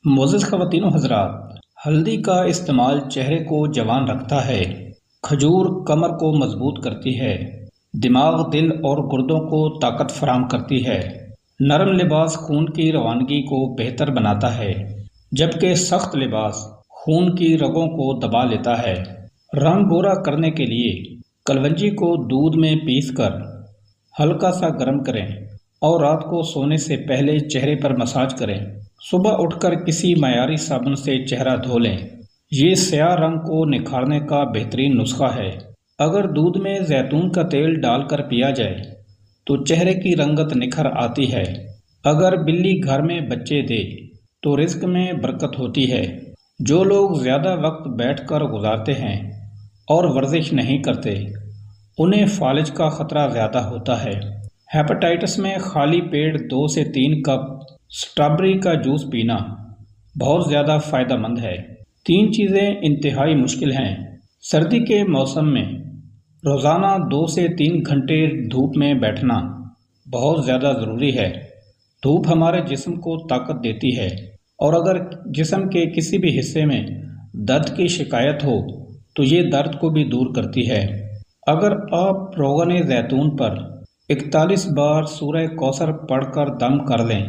معزز خواتین و حضرات، ہلدی کا استعمال چہرے کو جوان رکھتا ہے، کھجور کمر کو مضبوط کرتی ہے، دماغ، دل اور گردوں کو طاقت فراہم کرتی ہے۔ نرم لباس خون کی روانگی کو بہتر بناتا ہے، جبکہ سخت لباس خون کی رگوں کو دبا لیتا ہے۔ رنگ گورا کرنے کے لیے کلونجی کو دودھ میں پیس کر ہلکا سا گرم کریں اور رات کو سونے سے پہلے چہرے پر مساج کریں۔ صبح اٹھ کر کسی معیاری صابن سے چہرہ دھو لیں۔ یہ سیاہ رنگ کو نکھارنے کا بہترین نسخہ ہے۔ اگر دودھ میں زیتون کا تیل ڈال کر پیا جائے تو چہرے کی رنگت نکھر آتی ہے۔ اگر بلی گھر میں بچے دے تو رزق میں برکت ہوتی ہے۔ جو لوگ زیادہ وقت بیٹھ کر گزارتے ہیں اور ورزش نہیں کرتے، انہیں فالج کا خطرہ زیادہ ہوتا ہے۔ ہیپاٹائٹس میں خالی پیٹ 2 سے 3 کپ اسٹرابیری کا جوس پینا بہت زیادہ فائدہ مند ہے۔ 3 چیزیں انتہائی مشکل ہیں۔ سردی کے موسم میں روزانہ 2 سے 3 گھنٹے دھوپ میں بیٹھنا بہت زیادہ ضروری ہے۔ دھوپ ہمارے جسم کو طاقت دیتی ہے، اور اگر جسم کے کسی بھی حصے میں درد کی شکایت ہو تو یہ درد کو بھی دور کرتی ہے۔ اگر آپ روغن زیتون پر 41 بار سورہ کوثر پڑھ کر دم کر لیں،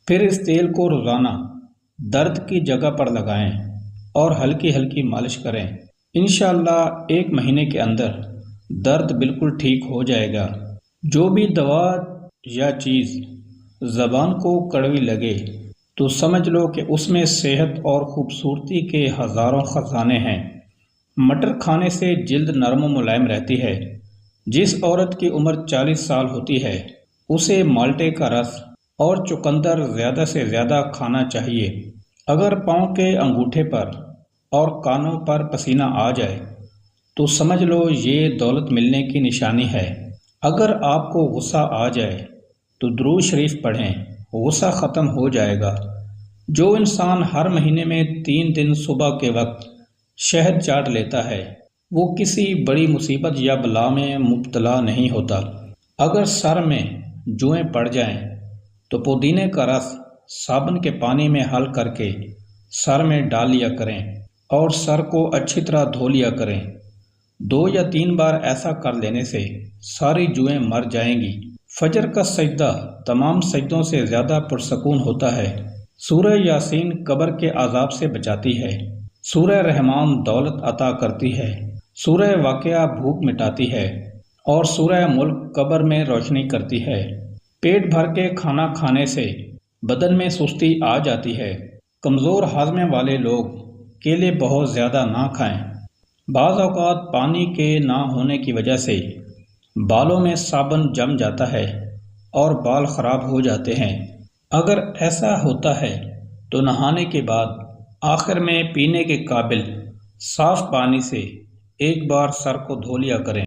پھر اس تیل کو روزانہ درد کی جگہ پر لگائیں اور ہلکی ہلکی مالش کریں، انشاءاللہ 1 مہینے کے اندر درد بالکل ٹھیک ہو جائے گا۔ جو بھی دوا یا چیز زبان کو کڑوی لگے تو سمجھ لو کہ اس میں صحت اور خوبصورتی کے ہزاروں خزانے ہیں۔ مٹر کھانے سے جلد نرم و ملائم رہتی ہے۔ جس عورت کی عمر 40 سال ہوتی ہے اسے مالٹے کا رس اور چقندر زیادہ سے زیادہ کھانا چاہیے۔ اگر پاؤں کے انگوٹھے پر اور کانوں پر پسینہ آ جائے تو سمجھ لو یہ دولت ملنے کی نشانی ہے۔ اگر آپ کو غصہ آ جائے تو درود شریف پڑھیں، غصہ ختم ہو جائے گا۔ جو انسان ہر مہینے میں 3 دن صبح کے وقت شہد چاٹ لیتا ہے وہ کسی بڑی مصیبت یا بلا میں مبتلا نہیں ہوتا۔ اگر سر میں جوئیں پڑ جائیں تو پودینے کا رس صابن کے پانی میں حل کر کے سر میں ڈال لیا کریں اور سر کو اچھی طرح دھو لیا کریں۔ 2 یا 3 بار ایسا کر لینے سے ساری جوئیں مر جائیں گی۔ فجر کا سجدہ تمام سجدوں سے زیادہ پرسکون ہوتا ہے۔ سورہ یاسین قبر کے عذاب سے بچاتی ہے۔ سورہ رحمان دولت عطا کرتی ہے۔ سورہ واقعہ بھوک مٹاتی ہے، اور سورہ ملک قبر میں روشنی کرتی ہے۔ پیٹ بھر کے کھانا کھانے سے بدن میں سستی آ جاتی ہے۔ کمزور ہاضمے والے لوگ کیلے بہت زیادہ نہ کھائیں۔ بعض اوقات پانی کے نہ ہونے کی وجہ سے بالوں میں صابن جم جاتا ہے اور بال خراب ہو جاتے ہیں۔ اگر ایسا ہوتا ہے تو نہانے کے بعد آخر میں پینے کے قابل صاف پانی سے 1 بار سر کو دھو لیا کریں۔